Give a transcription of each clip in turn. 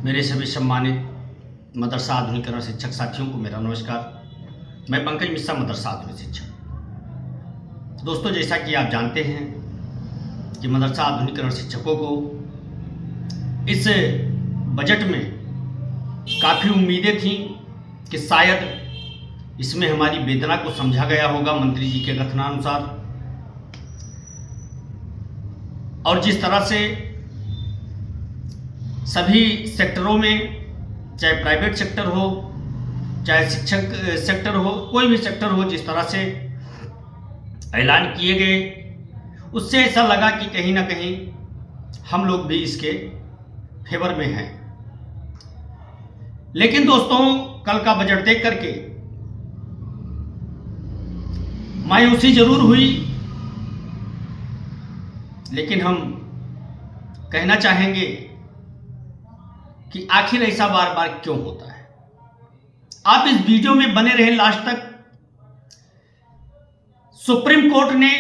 मेरे सभी सम्मानित मदरसा आधुनिकीकरण शिक्षक साथियों को मेरा नमस्कार। मैं पंकज मिश्रा, मदरसा आधुनिक शिक्षक। दोस्तों, जैसा कि आप जानते हैं कि मदरसा आधुनिकीकरण शिक्षकों को इस बजट में काफ़ी उम्मीदें थीं कि शायद इसमें हमारी वेदना को समझा गया होगा मंत्री जी के कथनानुसार, और जिस तरह से सभी सेक्टरों में, चाहे प्राइवेट सेक्टर हो, चाहे शिक्षक सेक्टर हो, कोई भी सेक्टर हो, जिस तरह से ऐलान किए गए, उससे ऐसा लगा कि कहीं ना कहीं हम लोग भी इसके फेवर में हैं। लेकिन दोस्तों, कल का बजट देख करके मायूसी जरूर हुई, लेकिन हम कहना चाहेंगे कि आखिर ऐसा बार बार क्यों होता है। आप इस वीडियो में बने रहे लास्ट तक। सुप्रीम कोर्ट ने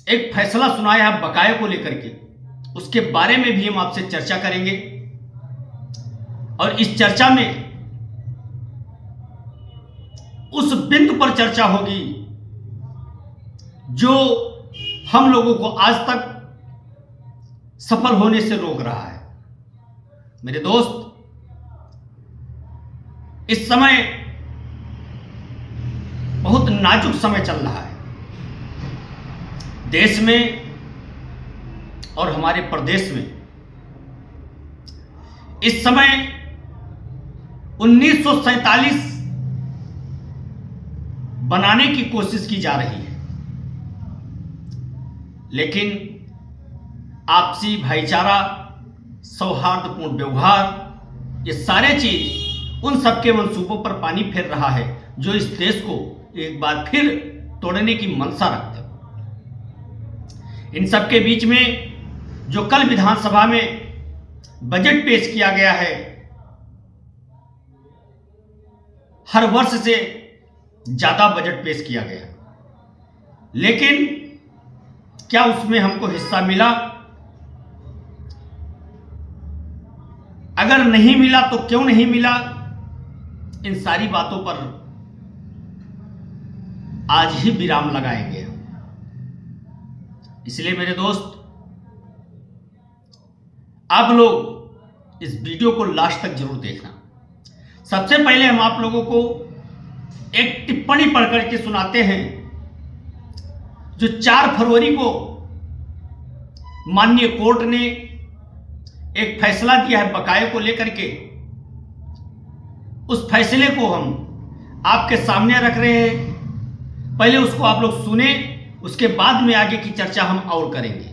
एक फैसला सुनाया है बकाये को लेकर के, उसके बारे में भी हम आपसे चर्चा करेंगे, और इस चर्चा में उस बिंदु पर चर्चा होगी जो हम लोगों को आज तक सफल होने से रोक रहा है। मेरे दोस्त, इस समय बहुत नाजुक समय चल रहा है देश में और हमारे प्रदेश में। इस समय 1947 बनाने की कोशिश की जा रही है, लेकिन आपसी भाईचारा, सौहार्दपूर्ण व्यवहार, ये सारे चीज उन सबके मंसूबों पर पानी फेर रहा है जो इस देश को एक बार फिर तोड़ने की मंशा रखते हो। इन सबके बीच में जो कल विधानसभा में बजट पेश किया गया है, हर वर्ष से ज्यादा बजट पेश किया गया, लेकिन क्या उसमें हमको हिस्सा मिला? अगर नहीं मिला तो क्यों नहीं मिला? इन सारी बातों पर आज ही विराम लगाएंगे। इसलिए मेरे दोस्त, आप लोग इस वीडियो को लास्ट तक जरूर देखना। सबसे पहले हम आप लोगों को एक टिप्पणी पढ़ करके सुनाते हैं जो 4 फरवरी को माननीय कोर्ट ने एक फैसला दिया है बकाये को लेकर के। उस फैसले को हम आपके सामने रख रहे हैं। पहले उसको आप लोग सुने, उसके बाद में आगे की चर्चा हम और करेंगे।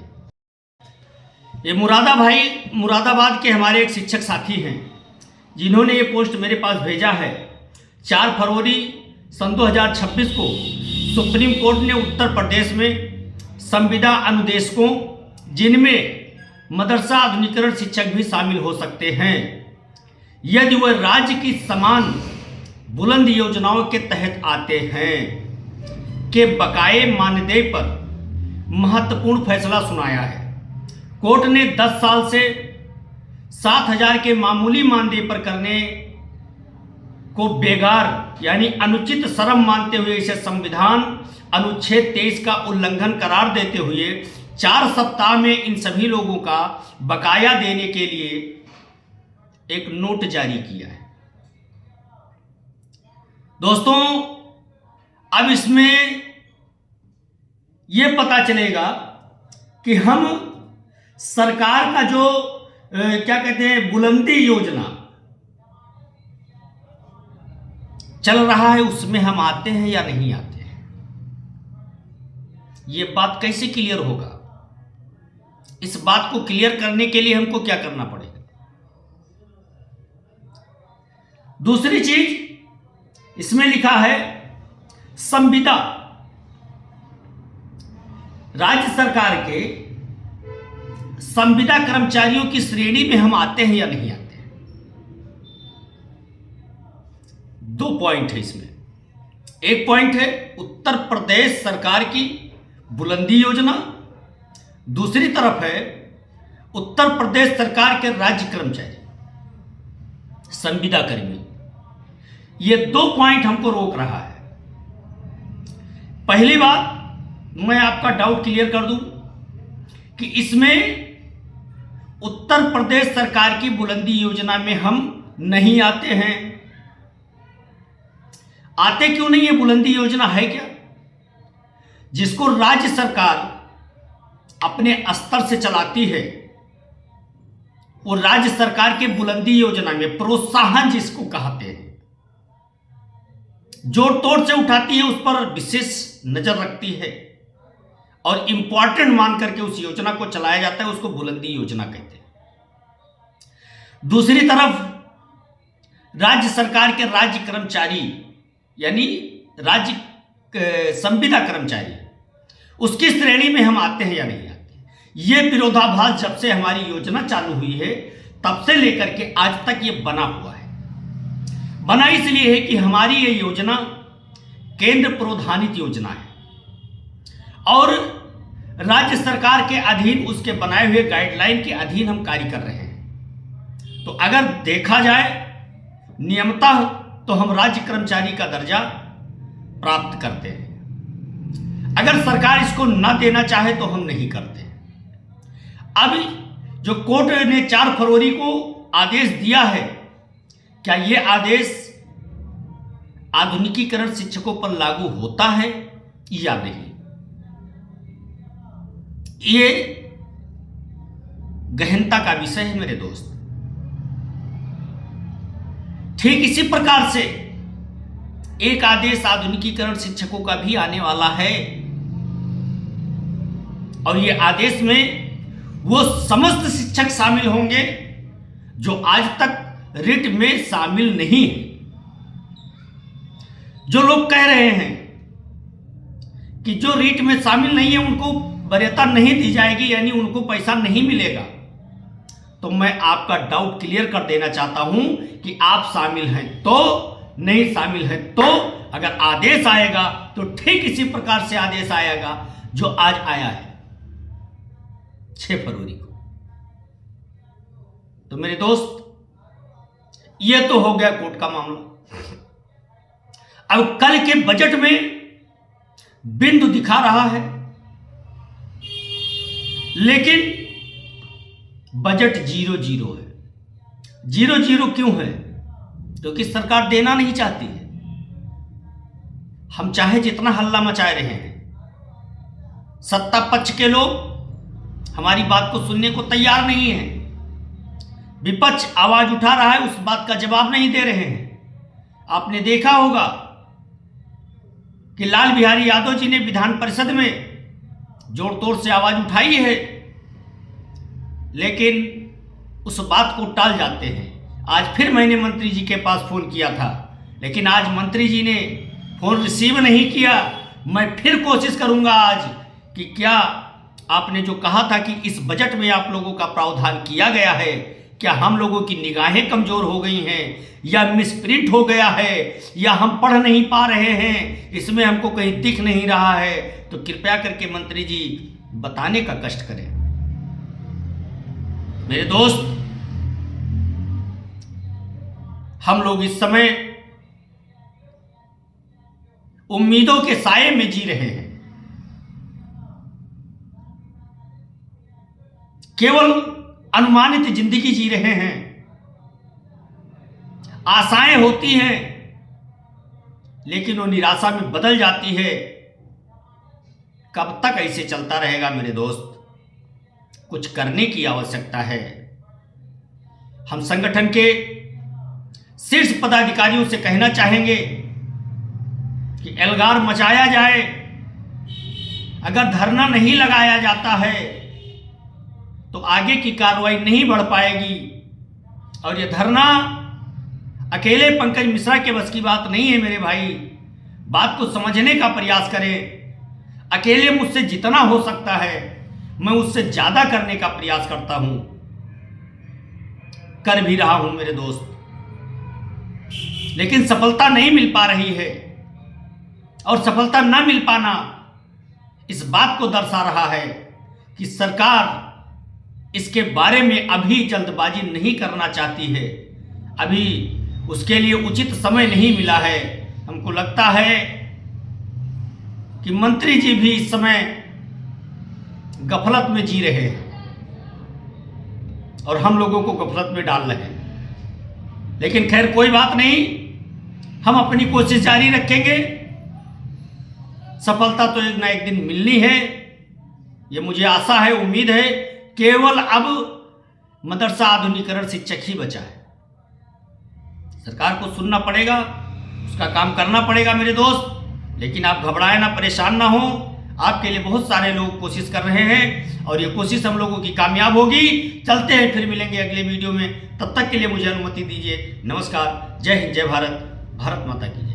ये मुरादाबाद के हमारे एक शिक्षक साथी हैं जिन्होंने ये पोस्ट मेरे पास भेजा है। 4 फरवरी सन 2026 को सुप्रीम कोर्ट ने उत्तर प्रदेश में संविदा अनुदेशकों, जिनमें मदरसा आधुनिकीकरण शिक्षक भी शामिल हो सकते हैं, यदि वह राज्य की समान बुलंद योजनाओं के तहत आते हैं, के बकाये मानदेय पर महत्वपूर्ण फैसला सुनाया है। कोर्ट ने 10 साल से 7,000 के मामूली मानदेय पर करने को बेगार यानी अनुचित श्रम मानते हुए इसे संविधान अनुच्छेद 23 का उल्लंघन करार देते हुए 4 सप्ताह में इन सभी लोगों का बकाया देने के लिए एक नोट जारी किया है। दोस्तों, अब इसमें यह पता चलेगा कि हम सरकार का जो क्या कहते हैं बुलंदी योजना चल रहा है, उसमें हम आते हैं या नहीं आते हैं। यह बात कैसे क्लियर होगा? इस बात को क्लियर करने के लिए हमको क्या करना पड़ेगा? दूसरी चीज इसमें लिखा है संविदा, राज्य सरकार के संविदा कर्मचारियों की श्रेणी में हम आते हैं या नहीं आते हैं। 2 पॉइंट है इसमें। एक पॉइंट है उत्तर प्रदेश सरकार की बुलंदी योजना, दूसरी तरफ है उत्तर प्रदेश सरकार के राज्य कर्मचारी। संविदा कर्मी, ये 2 पॉइंट हमको रोक रहा है। पहली बात, मैं आपका डाउट क्लियर कर दूं कि इसमें उत्तर प्रदेश सरकार की बुलंदी योजना में हम नहीं आते हैं। आते क्यों नहीं है? बुलंदी योजना है क्या? जिसको राज्य सरकार अपने स्तर से चलाती है, वो राज्य सरकार के बुलंदी योजना में प्रोत्साहन जिसको कहते हैं, जोड़ तोड़ से उठाती है, उस पर विशेष नजर रखती है और इंपॉर्टेंट मान करके उस योजना को चलाया जाता है, उसको बुलंदी योजना कहते हैं। दूसरी तरफ राज्य सरकार के राज्य कर्मचारी यानी राज्य संविदा कर्मचारी, उसकी श्रेणी में हम आते हैं या नहीं आते? ये विरोधाभास जब से हमारी योजना चालू हुई है तब से लेकर के आज तक ये बना हुआ है। बना इसलिए है कि हमारी ये योजना केंद्र प्रोत्साहित योजना है और राज्य सरकार के अधीन उसके बनाए हुए गाइडलाइन के अधीन हम कार्य कर रहे हैं। तो अगर देखा जाए नियमतः तो हम राज्य कर्मचारी का दर्जा प्राप्त करते हैं। अगर सरकार इसको न देना चाहे तो हम नहीं करते। अब जो कोर्ट ने 4 फरवरी को आदेश दिया है, क्या यह आदेश आधुनिकीकरण शिक्षकों पर लागू होता है या नहीं? ये गहनता का विषय है मेरे दोस्त। ठीक इसी प्रकार से एक आदेश आधुनिकीकरण शिक्षकों का भी आने वाला है और ये आदेश में वो समस्त शिक्षक शामिल होंगे जो आज तक रिट में शामिल नहीं है। जो लोग कह रहे हैं कि जो रिट में शामिल नहीं है उनको वरीयता नहीं दी जाएगी, यानी उनको पैसा नहीं मिलेगा, तो मैं आपका डाउट क्लियर कर देना चाहता हूं कि आप शामिल हैं तो, नहीं शामिल हैं तो। अगर आदेश आएगा तो ठीक इसी प्रकार से आदेश आएगा जो आज आया है 6 फरवरी को। तो मेरे दोस्त, यह तो हो गया कोर्ट का मामला। अब कल के बजट में बिंदु दिखा रहा है, लेकिन बजट 0-0 है। 0-0 क्यों है? क्योंकि सरकार देना नहीं चाहती है। हम चाहे जितना हल्ला मचाए रहे हैं, सत्ता पक्ष के लोग हमारी बात को सुनने को तैयार नहीं है। विपक्ष आवाज उठा रहा है, उस बात का जवाब नहीं दे रहे हैं। आपने देखा होगा कि लाल बिहारी यादव जी ने विधान परिषद में जोर तोड़ से आवाज उठाई है, लेकिन उस बात को टाल जाते हैं। आज फिर मैंने मंत्री जी के पास फोन किया था, लेकिन आज मंत्री जी ने फोन रिसीव नहीं किया। मैं फिर कोशिश करूंगा आज कि क्या आपने जो कहा था कि इस बजट में आप लोगों का प्रावधान किया गया है, क्या हम लोगों की निगाहें कमजोर हो गई हैं या मिसप्रिंट हो गया है या हम पढ़ नहीं पा रहे हैं, इसमें हमको कहीं दिख नहीं रहा है, तो कृपया करके मंत्री जी बताने का कष्ट करें। मेरे दोस्त, हम लोग इस समय उम्मीदों के साये में जी रहे हैं। केवल अनुमानित जिंदगी जी रहे हैं। आशाएं होती हैं लेकिन वो निराशा में बदल जाती है। कब तक ऐसे चलता रहेगा मेरे दोस्त? कुछ करने की आवश्यकता है। हम संगठन के शीर्ष पदाधिकारियों से कहना चाहेंगे कि एल्गार मचाया जाए। अगर धरना नहीं लगाया जाता है तो आगे की कार्रवाई नहीं बढ़ पाएगी और यह धरना अकेले पंकज मिश्रा के बस की बात नहीं है। मेरे भाई, बात को समझने का प्रयास करें। अकेले मुझसे जितना हो सकता है मैं उससे ज्यादा करने का प्रयास करता हूं, कर भी रहा हूं मेरे दोस्त, लेकिन सफलता नहीं मिल पा रही है। और सफलता ना मिल पाना इस बात को दर्शा रहा है कि सरकार इसके बारे में अभी जल्दबाजी नहीं करना चाहती है। अभी उसके लिए उचित समय नहीं मिला है। हमको लगता है कि मंत्री जी भी इस समय गफलत में जी रहे हैं और हम लोगों को गफलत में डाल रहे हैं। लेकिन खैर कोई बात नहीं, हम अपनी कोशिश जारी रखेंगे। सफलता तो एक ना एक दिन मिलनी है, ये मुझे आशा है, उम्मीद है। केवल अब मदरसा आधुनिकीकरण शिक्षक ही बचा है। सरकार को सुनना पड़ेगा, उसका काम करना पड़ेगा मेरे दोस्त। लेकिन आप घबराए ना, परेशान ना हो। आपके लिए बहुत सारे लोग कोशिश कर रहे हैं और ये कोशिश हम लोगों की कामयाब होगी। चलते हैं, फिर मिलेंगे अगले वीडियो में। तब तक के लिए मुझे अनुमति दीजिए। नमस्कार, जय हिंद, जय भारत, भारत माता की।